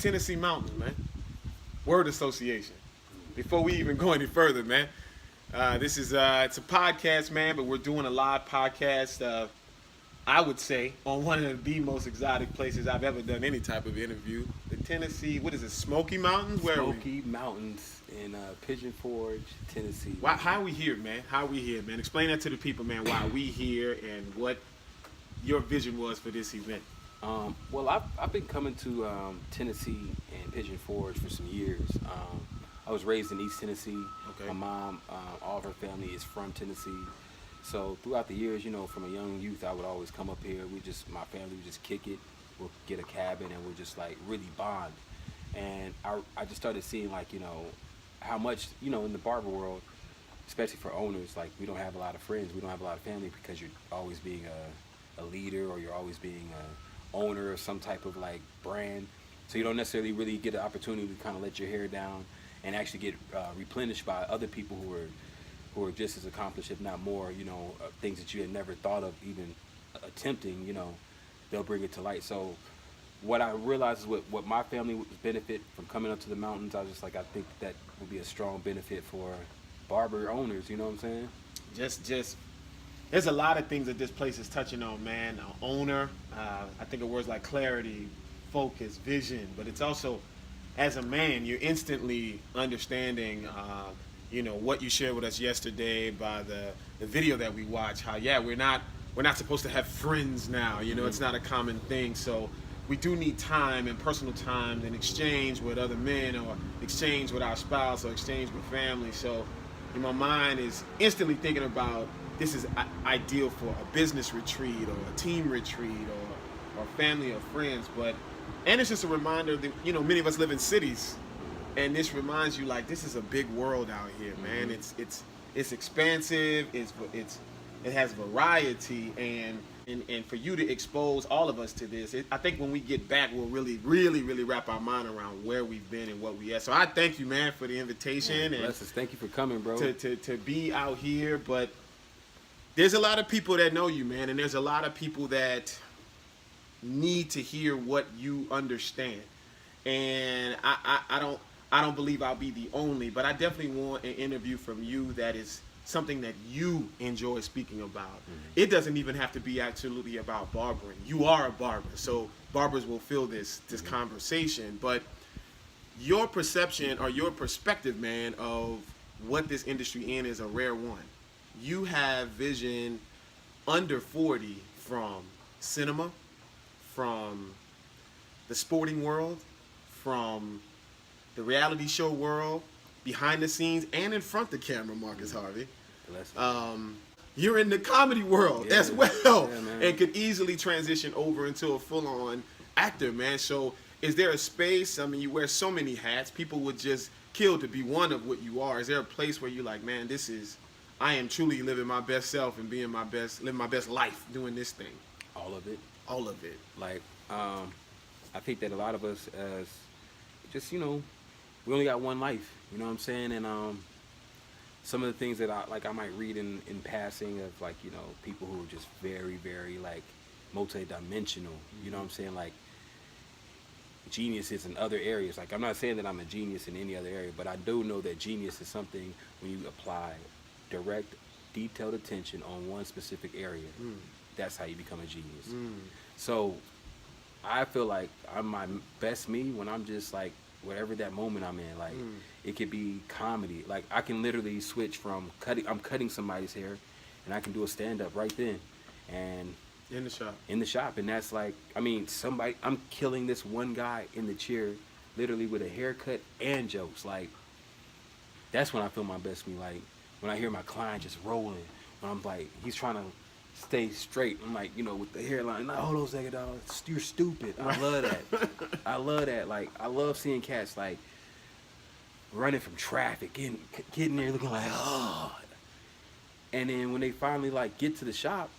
Tennessee Mountains, man. Word association. Before we even go any further, man, this is it's a podcast, man, but we're doing a live podcast. I would say on one of the most exotic places I've ever done any type of interview, the Tennessee. What is it? Smoky Mountains. Where Smoky Mountains in Pigeon Forge, Tennessee. Why, how are we here, man? How are we here, man? Explain that to the people, man. Why are we here and what your vision was for this event. Well, I've been coming to Tennessee and Pigeon Forge for some years. I was raised in East Tennessee. Okay. My mom, all of her family is from Tennessee. So throughout the years, you know, from a young youth, I would always come up here. My family would just kick it. We'll get a cabin and we'll just like really bond. And I just started seeing like, you know, how much, you know, in the barber world, especially for owners, like we don't have a lot of friends. We don't have a lot of family because you're always being a leader or you're always being a owner of some type of like brand. So you don't necessarily really get an opportunity to kind of let your hair down and actually get replenished by other people who are just as accomplished, if not more, you know, things that you had never thought of even attempting, you know, they'll bring it to light. So what I realized is what my family would benefit from coming up to the mountains, I was just like, I think that would be a strong benefit for barber owners, you know what I'm saying? Just there's a lot of things that this place is touching on, man. Owner, I think of words like clarity, focus, vision, but it's also, as a man, you're instantly understanding, you know, what you shared with us yesterday by the video that we watched, how, yeah, we're not supposed to have friends now, you know, it's not a common thing, so we do need time and personal time in exchange with other men or exchange with our spouse or exchange with family. So in my mind is instantly thinking about this is ideal for a business retreat or a team retreat or family or friends. And it's just a reminder that, you know, many of us live in cities, and this reminds you like this is a big world out here, man. It's expansive, it has variety, and for you to expose all of us to this, I think when we get back, we'll really wrap our mind around where we've been and what we are. So I thank you, man, for the invitation. Man, bless us. Thank you for coming, bro. To be out here, but there's a lot of people that know you, man, and there's a lot of people that need to hear what you understand. And I don't believe I'll be the only, but I definitely want an interview from you that is something that you enjoy speaking about. It doesn't even have to be absolutely about barbering. You are a barber, so barbers will feel this conversation, but your perception or your perspective, man, of what this industry in is a rare one. You have vision under 40 from cinema, from the sporting world, from the reality show world, behind the scenes, and in front of the camera, Marcus Harvey. You're in the comedy world as well, and could easily transition over into a full-on actor, man. So is there a space, I mean, you wear so many hats, people would just kill to be one of what you are. Is there a place where you're like, man, I am truly living my best self and living my best life doing this thing? All of it. All of it. Like, I think that a lot of us as just, you know, we only got one life, you know what I'm saying? And some of the things that I might read in passing of, like, you know, people who are just very, very like multi-dimensional, you know what I'm saying? Like geniuses in other areas. Like, I'm not saying that I'm a genius in any other area, but I do know that genius is something when you apply direct, detailed attention on one specific area. That's how you become a genius. So I feel like I'm my best me when I'm just like whatever that moment I'm in. Like it could be comedy. Like I can literally switch from I'm cutting somebody's hair, and I can do a stand up right then, and in the shop. And that's like, I mean, I'm killing this one guy in the chair, literally with a haircut and jokes. Like that's when I feel my best me. Like when I hear my client just rolling, when I'm like, he's trying to stay straight. I'm like, you know, with the hairline. Nah, hold on a second, dog. You're stupid. I love that. I love that. Like, I love seeing cats like running from traffic, getting there looking like, oh. And then when they finally like get to the shop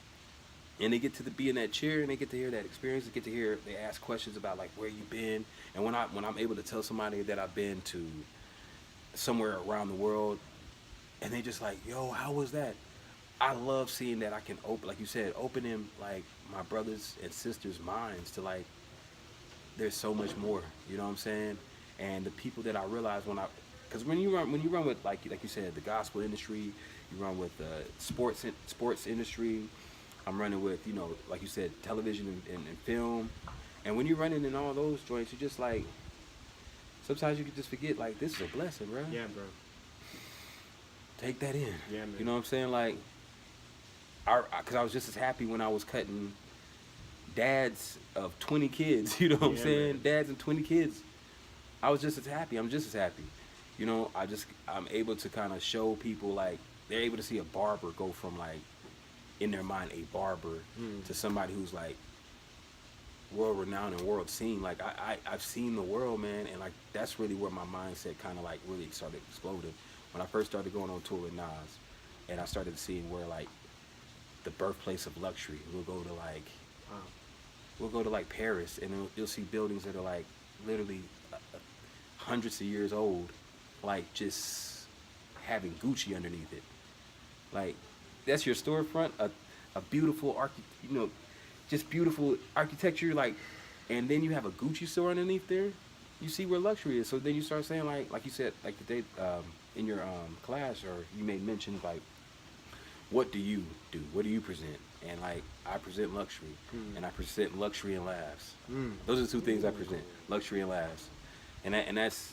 and they get to be in that chair and they get to hear that experience, they ask questions about like where you been. And when I'm able to tell somebody that I've been to somewhere around the world, and they just like, yo, how was that? I love seeing that I can open, like you said, open them like my brothers and sisters' minds to like, there's so much more. You know what I'm saying? And the people that I realize because when you run with like you said, the gospel industry, you run with the sports industry. I'm running with, you know, like you said, television and film. And when you're running in all those joints, you just like, sometimes you can just forget, like, this is a blessing, bro. Yeah, bro. Take that in. Yeah, man. You know what I'm saying? Like, because I was just as happy when I was cutting dads of 20 kids. You know what I'm saying? Man. Dads and 20 kids. I was just as happy. I'm just as happy. You know, I'm able to kind of show people, like, they're able to see a barber go from, like, in their mind, a barber to somebody who's, like, world renowned and world seen. Like, I've seen the world, man, and like that's really where my mindset kind of like really started exploding when I first started going on tour with Nas, and I started seeing where like the birthplace of luxury. We'll go to like Paris, and you'll see buildings that are like literally hundreds of years old, like just having Gucci underneath it. Like, that's your storefront, a beautiful just beautiful architecture, like, and then you have a Gucci store underneath there. You see where luxury is. So then you start saying, like you said, like the day in your class, or you made mention, like, what do you do? What do you present? And like, I present luxury, and I present luxury and laughs. Those are the two things I present: luxury and laughs. And that's,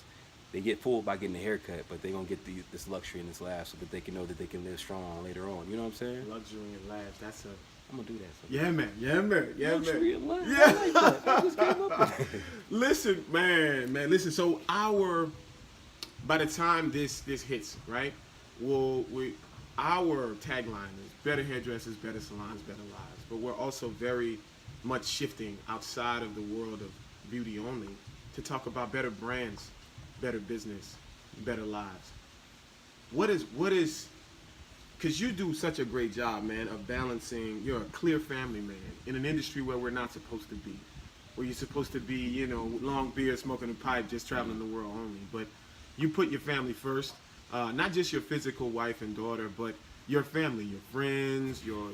they get fooled by getting a haircut, but they're gonna get this luxury and this laugh so that they can know that they can live strong later on. You know what I'm saying? Luxury and laughs. That's a. I'm gonna do that. Yeah, man. Yeah, man. Yeah, luxury man. And laughs. Yeah. I like that. I just came up with it. Listen, man. Listen. So by the time this hits, right? Our tagline is better hairdressers, better salons, better lives. But we're also very much shifting outside of the world of beauty only to talk about better brands, better business, better lives. What is, because you do such a great job, man, of balancing. You're a clear family man in an industry where we're not supposed to be, where you're supposed to be, you know, long beard, smoking a pipe, just traveling the world only. But you put your family first, not just your physical wife and daughter, but your family, your friends, your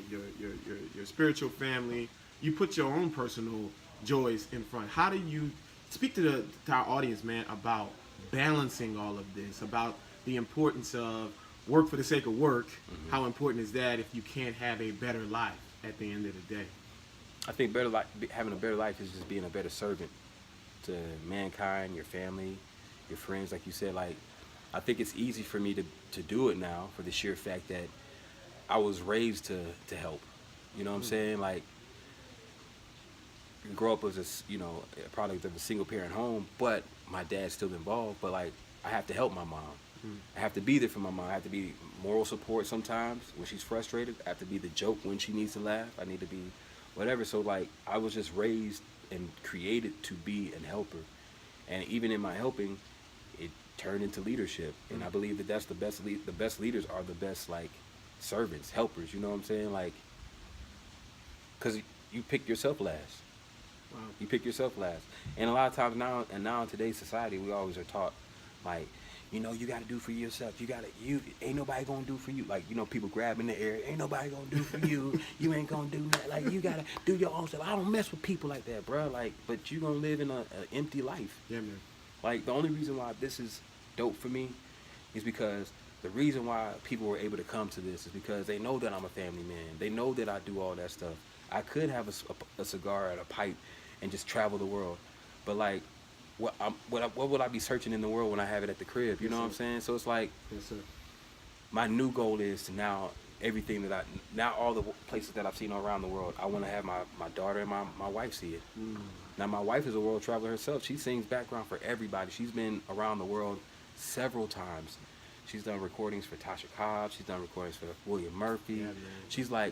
spiritual family. You put your own personal joys in front. How do you speak to our audience, man, about balancing all of this, about the importance of work for the sake of work? How important is that if you can't have a better life at the end of the day? I think having a better life is just being a better servant to mankind, your family, your friends. Like you said, like, I think it's easy for me to do it now for the sheer fact that I was raised to help. You know what I'm saying? Like, you grow up as a product of a single parent home, but my dad's still involved. But like, I have to help my mom. I have to be there for my mom. I have to be moral support sometimes when she's frustrated. I have to be the joke when she needs to laugh. I need to be whatever. So like, I was just raised and created to be a helper. And even in my helping, it turned into leadership. And I believe that that's the best. The best leaders are the best, like, servants, helpers. You know what I'm saying? Like, because you pick yourself last. Wow. You pick yourself last. And a lot of times now in today's society, we always are taught, like, you know, you got to do for yourself. Ain't nobody going to do for you. Like, you know, people grab in the air. Ain't nobody going to do for you. You ain't going to do nothing. Like, you got to do your own stuff. I don't mess with people like that, bro. Like, but you going to live in an empty life. Yeah, man. Like, the only reason why this is dope for me is because the reason why people were able to come to this is because they know that I'm a family man. They know that I do all that stuff. I could have a cigar and a pipe and just travel the world. But, like, what would I be searching in the world when I have it at the crib? You know what I'm saying? So it's like, yes, sir. My new goal is to now all the places that I've seen around the world, I want to have my daughter and my wife see it. Now, my wife is a world traveler herself. She sings background for everybody. She's been around the world several times. She's done recordings for Tasha Cobb. She's done recordings for William Murphy. Yeah,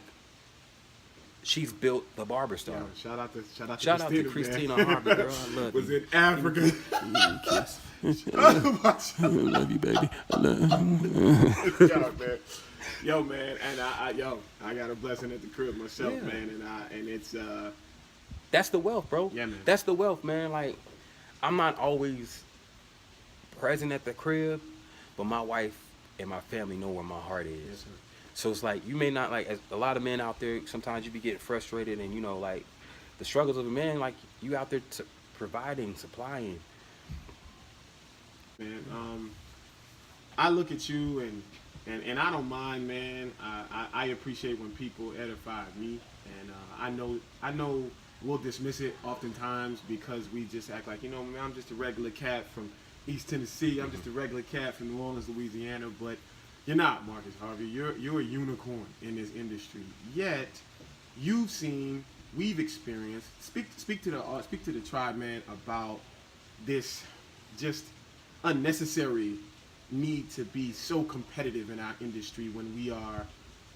she's built the Barber Star. Yeah, shout out to Christina Harvey, girl. I love you. Was in Africa. Kiss. I love you, baby. I love you. Yo, man, and I got a blessing at the crib myself, man, and it's that's the wealth, bro. Yeah, man. That's the wealth, man. Like, I'm not always present at the crib, but my wife and my family know where my heart is. Yes, sir. So it's like, you may not, like, as a lot of men out there, sometimes you be getting frustrated, and, you know, like, the struggles of a man, like, you out there providing, supplying. Man, I look at you and I don't mind, man. I appreciate when people edify me, and I know we'll dismiss it oftentimes because we just act like, man, I'm just a regular cat from East Tennessee. I'm just a regular cat from New Orleans, Louisiana. But you're not, Marcus Harvey. You're a unicorn in this industry. Yet we've experienced. Speak to the tribe, man, about this just unnecessary need to be so competitive in our industry when we are,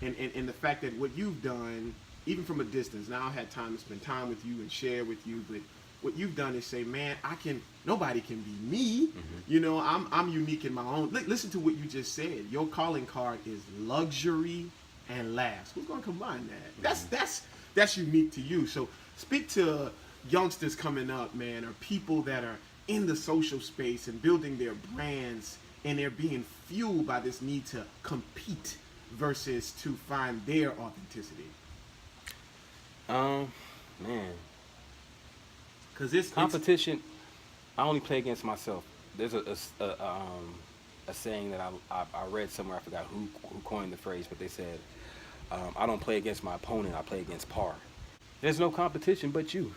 and the fact that what you've done, even from a distance, now I've had time to spend time with you and share with you, but what you've done is say, man, nobody can be me. I'm unique in my own. Listen to what you just said. Your calling card is luxury and last. Who's going to combine that? That's unique to you. So speak to youngsters coming up, man, or people that are in the social space and building their brands, and they're being fueled by this need to compete versus to find their authenticity. Man, Because it's competition. I only play against myself. There's a saying that I read somewhere. I forgot who coined the phrase, but they said, I don't play against my opponent. I play against par. There's no competition but you.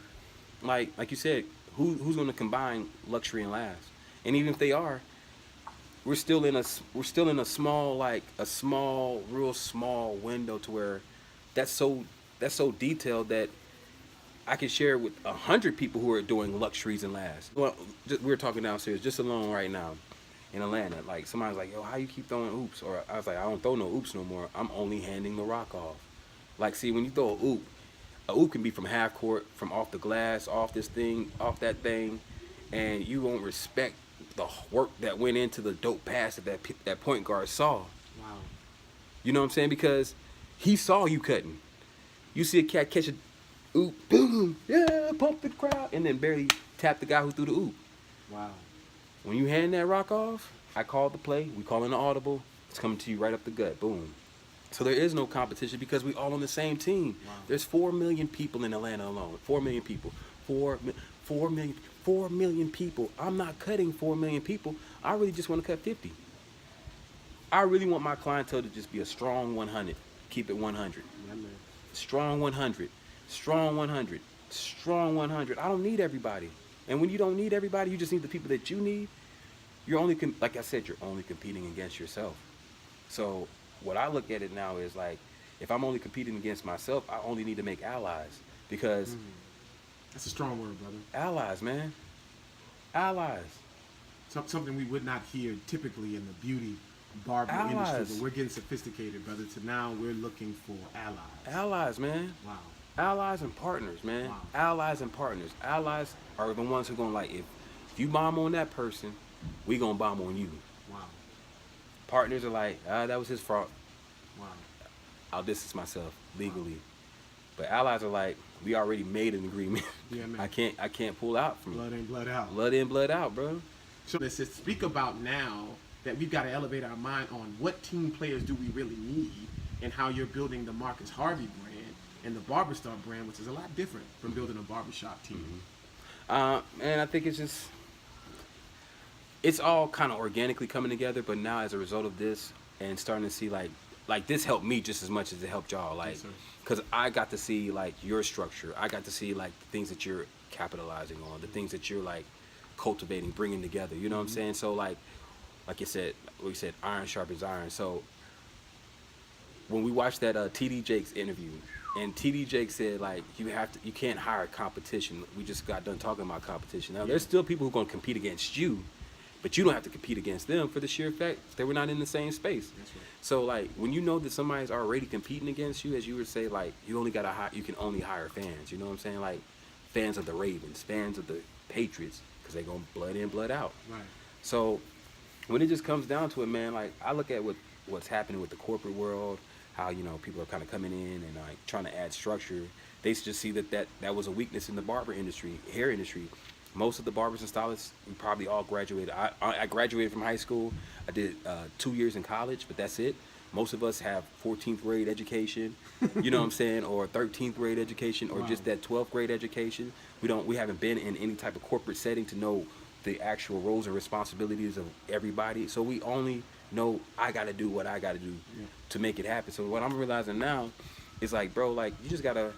Like you said, who's going to combine luxury and last? And even if they are, we're still in a real small window to where that's so detailed that I can share it with 100 people who are doing luxuries and last. Well, we were talking downstairs, just alone right now in Atlanta. Like, somebody's like, yo, how you keep throwing oops? Or I was like, I don't throw no oops no more. I'm only handing the rock off. Like, see, when you throw a oop can be from half court, from off the glass, off this thing, off that thing, and you won't respect the work that went into the dope pass that point guard saw. Wow. You know what I'm saying? Because he saw you cutting. You see a cat catch a oop, boom, yeah, pump the crowd, and then barely tap the guy who threw the oop. Wow. When you hand that rock off, I called the play, we call it an audible, it's coming to you right up the gut, boom. So there is no competition because we all on the same team. Wow. There's 4 million people in Atlanta alone. 4 million people. 4 million people. I'm not cutting 4 million people. I really just want to cut 50. I really want my clientele to just be a strong 100. Keep it 100. Yeah, man. Strong 100. Strong 100. Strong 100. I don't need everybody. And when you don't need everybody, you just need the people that you need. You're only, like I said, you're only competing against yourself. So what I look at it now is like, if I'm only competing against myself, I only need to make allies. Because That's a strong word, brother. allies, man. Allies. Something we would not hear typically in the beauty barber industry, but we're getting sophisticated, brother. To now we're looking for allies. Allies, man. Wow. Allies and partners, man. Wow. Allies and partners. Allies are the ones who gonna like, if you bomb on that person, we gonna bomb on you. Wow. Partners are like, that was his fault. Wow. I'll distance myself legally. But allies are like, we already made an agreement. Yeah, man. I can't pull out from Blood in, blood out. Blood in, blood out, bro. So let's just speak about now that we've got to elevate our mind on what team players do we really need, and how you're building the Marcus Harvey brand and the Barberstar brand, which is a lot different from building a barbershop team. And I think it's all kind of organically coming together, but now as a result of this and starting to see like this helped me just as much as it helped y'all, like, Yes, sir. because I got to see like your structure. I got to see like the things that you're capitalizing on, the things that you're like cultivating, bringing together, you know what I'm saying? So like you said, we said iron sharpens iron. So when we watched that TD Jakes interview, and TD Jakes said like you can't hire competition. We just got done talking about competition. Now there's still people who are going to compete against you, but you don't have to compete against them for the sheer fact that we're not in the same space. That's right. So like when you know that somebody's already competing against you, as you would say, like you can only hire fans. You know what I'm saying? Like fans of the Ravens, fans of the Patriots, because they're going blood in, blood out. Right. So when it just comes down to it, man, like I look at what's happening with the corporate world, how, you know, people are kind of coming in and like trying to add structure. They just see that was a weakness in the barber industry, hair industry. Most of the barbers and stylists, we probably all graduated. I graduated from high school. I did 2 years in college, but that's it. Most of us have 14th grade education, you know what I'm saying, or 13th grade education, or Wow. just that 12th grade education. We haven't been in any type of corporate setting to know the actual roles and responsibilities of everybody. So we only know I got to do what I got to do Yeah. to make it happen. So what I'm realizing now is like, bro, like you just gotta,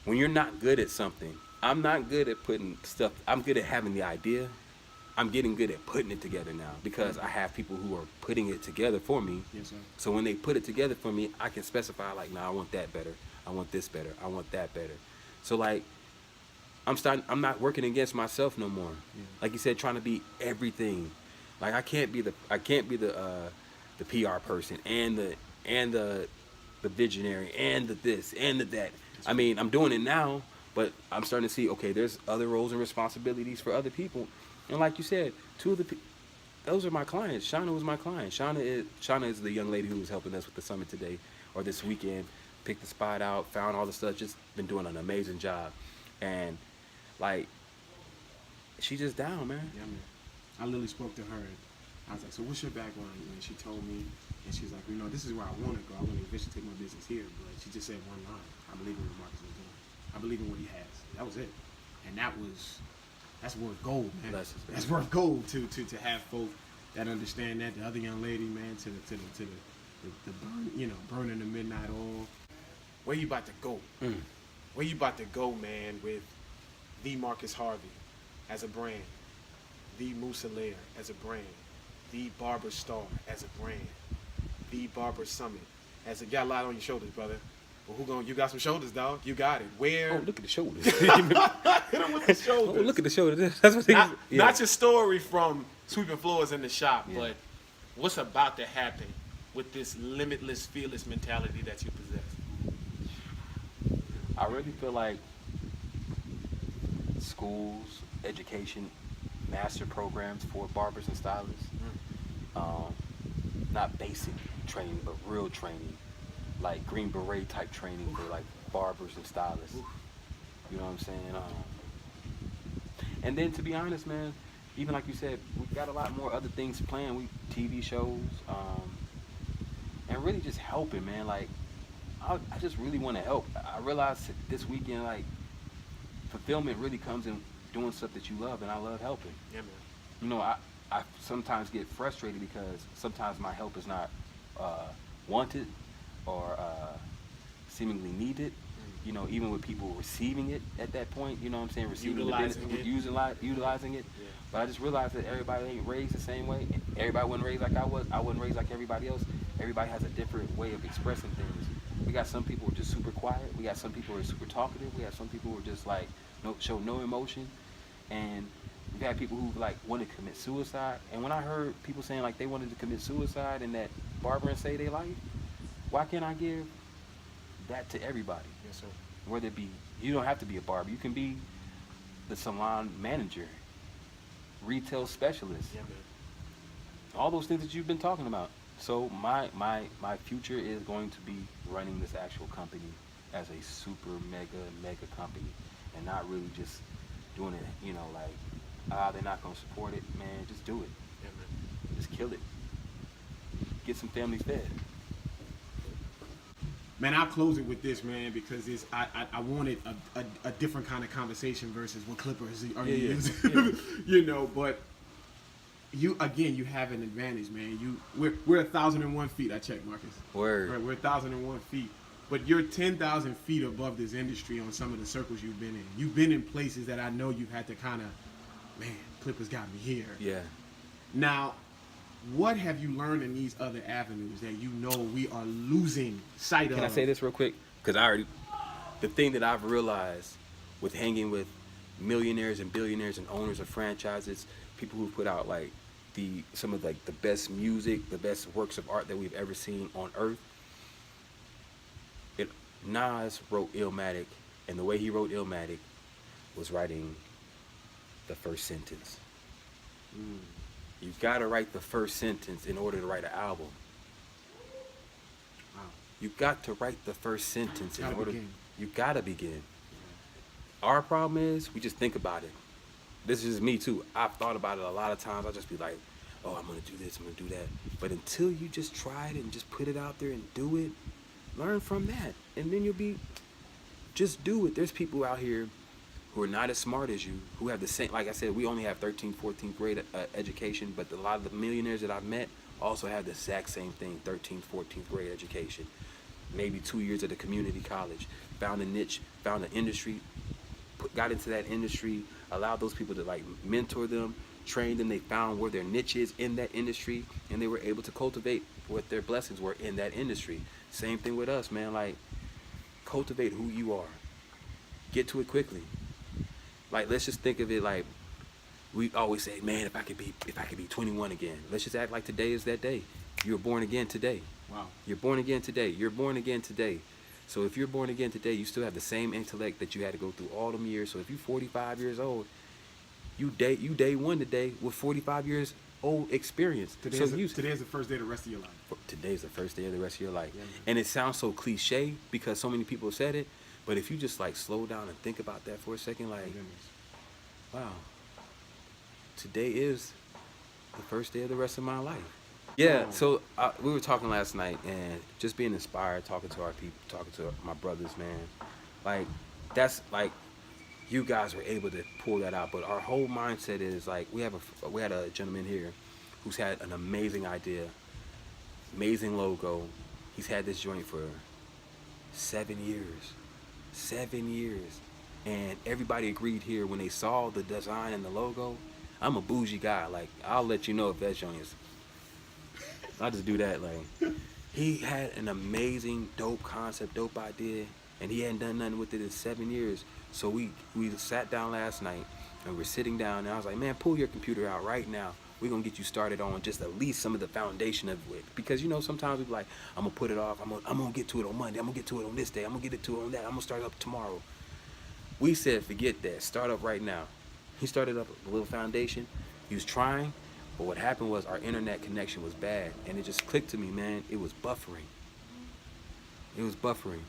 when you're not good at something, I'm not good at putting stuff, I'm good at having the idea. I'm getting good at putting it together now because I have people who are putting it together for me. Yes, sir. So when they put it together for me, I can specify like, nah, I want that better. I want this better. I want that better. So like, I'm not working against myself no more. Yeah. Like you said, trying to be everything. Like I can't be the PR person and the visionary and the this and the that. I mean, I'm doing it now, but I'm starting to see, okay, there's other roles and responsibilities for other people. And like you said, those are my clients. Shauna was my client. Shauna is the young lady who was helping us with the summit today or this weekend. Picked the spot out, found all the stuff, just been doing an amazing job. And like, she's just down, man. Yeah, man. I literally spoke to her and I was like, so what's your background? And she told me, and she's like, this is where I want to go. I want to eventually take my business here. But she just said one line. I believe in what Marcus is doing. I believe in what he has. That was it. And that's worth gold, man. That's worth gold to have folk that understand that. The other young lady, man, to the burn, burning the midnight oil. Where you about to go? Where you about to go, man, with the Marcus Harvey as a brand, the Musalair as a brand, the Barber Star as a brand, the Barber Summit as a, got a lot on your shoulders, brother. But you got some shoulders, dog. You got it. Where? Oh, look at the shoulders. Hit him with the shoulders. Oh, look at the shoulders. That's what Not your story from sweeping floors in the shop, Yeah. but what's about to happen with this limitless, fearless mentality that you possess? I really feel like schools, education, master programs for barbers and stylists, not basic training, but real training, like Green Beret type training for like barbers and stylists. You know what I'm saying? And then to be honest, man, even like you said, we got a lot more other things planned. TV shows, and really just helping, man. Like, I just really want to help. I realized this weekend, like, fulfillment really comes in doing stuff that you love, and I love helping. Yeah, man. You know, I sometimes get frustrated because sometimes my help is not wanted or seemingly needed. You know, even with people receiving it at that point, you know what I'm saying? Receiving Utilizing the it. utilizing it. Yeah. But I just realized that everybody ain't raised the same way. Everybody wasn't raised like I was. I wasn't raised like everybody else. Everybody has a different way of expressing things. We got some people who are just super quiet. We got some people who are super talkative. We got some people who are just like show no emotion. And we've had people who like want to commit suicide. And when I heard people saying like they wanted to commit suicide and that barbering saved their life, why can't I give that to everybody? Yes, sir. Whether it be, you don't have to be a barber. You can be the salon manager, retail specialist, Yeah, man. all those things that you've been talking about. So my future is going to be running this actual company as a super mega company, and not really just doing it, you know, like, they're not gonna support it, man. Just do it. Yeah, man. Just kill it. Get some families fed. Man, I'll close it with this, man, because I wanted a different kind of conversation versus what clippers are you using. Yeah. You know, but you have an advantage, man. We're 1,001 feet. I checked, Marcus. Word. Right, we're 1,001 feet, but you're 10,000 feet above this industry on some of the circles you've been in. You've been in places that I know you've had to kind of, man, clippers got me here. Yeah. Now, what have you learned in these other avenues that you know we are losing sight of? Can I say this real quick? Because the thing that I've realized with hanging with millionaires and billionaires and owners of franchises, people who put out like some of like the best music, the best works of art that we've ever seen on earth. Nas wrote Illmatic, and the way he wrote Illmatic was writing the first sentence. You gotta write the first sentence in order to write an album. Wow. You got to write the first sentence in Gotta order. begin. You gotta begin. Our problem is we just think about it. this is me too. I've thought about it a lot of times. I'll just be like, oh, I'm gonna do this, I'm gonna do that. But until you just try it and just put it out there and do it, learn from that. And then you'll be, just do it. There's people out here who are not as smart as you, who have the same, like I said, we only have 13th, 14th grade education, but a lot of the millionaires that I've met also have the exact same thing, 13th, 14th grade education. Maybe 2 years at a community college, found a niche, found an industry, got into that industry, allowed those people to like mentor them, train them, they found where their niche is in that industry, and they were able to cultivate what their blessings were in that industry. Same thing with us, man, like cultivate who you are. Get to it quickly. Like, let's just think of it like, we always say, man, if I could be 21 again. Let's just act like today is that day. You were born again today. Wow. You're born again today. You're born again today. So if you're born again today, you still have the same intellect that you had to go through all them years. So if you're 45 years old, you day one today with 45 years old experience. Today is the first day of the rest of your life. Today's the first day of the rest of your life. Yeah. And it sounds so cliche because so many people have said it, but if you just like slow down and think about that for a second, like, wow, today is the first day of the rest of my life. Yeah, so we were talking last night and just being inspired, talking to our people, talking to my brothers, man. Like, that's like, you guys were able to pull that out, but our whole mindset is like, we had a gentleman here who's had an amazing idea, amazing logo. He's had this joint for 7 years. 7 years. And everybody agreed here when they saw the design and the logo. I'm a bougie guy. Like, I'll let you know if that joint is, I'll just do that. Like, he had an amazing, dope concept, dope idea, and he hadn't done nothing with it in 7 years. So we sat down last night, and we're sitting down, and I was like, man, pull your computer out right now. We're going to get you started on just at least some of the foundation of it. Because, you know, sometimes we're like, I'm going to put it off. I'm going to get to it on Monday. I'm going to get to it on this day. I'm going to get to it on that. I'm going to start up tomorrow. We said, forget that. Start up right now. He started up a little foundation. He was trying, but what happened was our internet connection was bad, and it just clicked to me, man. It was buffering. It was buffering.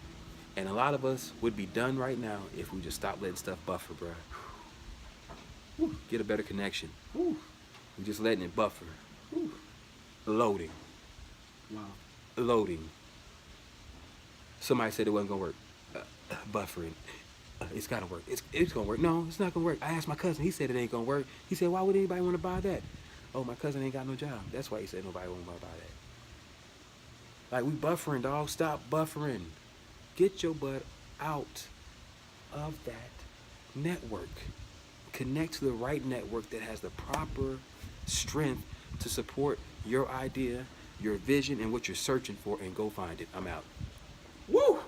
And a lot of us would be done right now if we just stopped letting stuff buffer, bro. Get a better connection. We're just letting it buffer. Loading. Wow. Loading. Somebody said it wasn't gonna work. Buffering. It's gotta work. It's gonna work. No, it's not gonna work. I asked my cousin. He said it ain't gonna work. He said, why would anybody want to buy that? Oh, my cousin ain't got no job. That's why he said nobody want to buy that. Like, we buffering, dog. Stop buffering. Get your butt out of that network. Connect to the right network that has the proper strength to support your idea, your vision, and what you're searching for, and go find it. I'm out. Woo!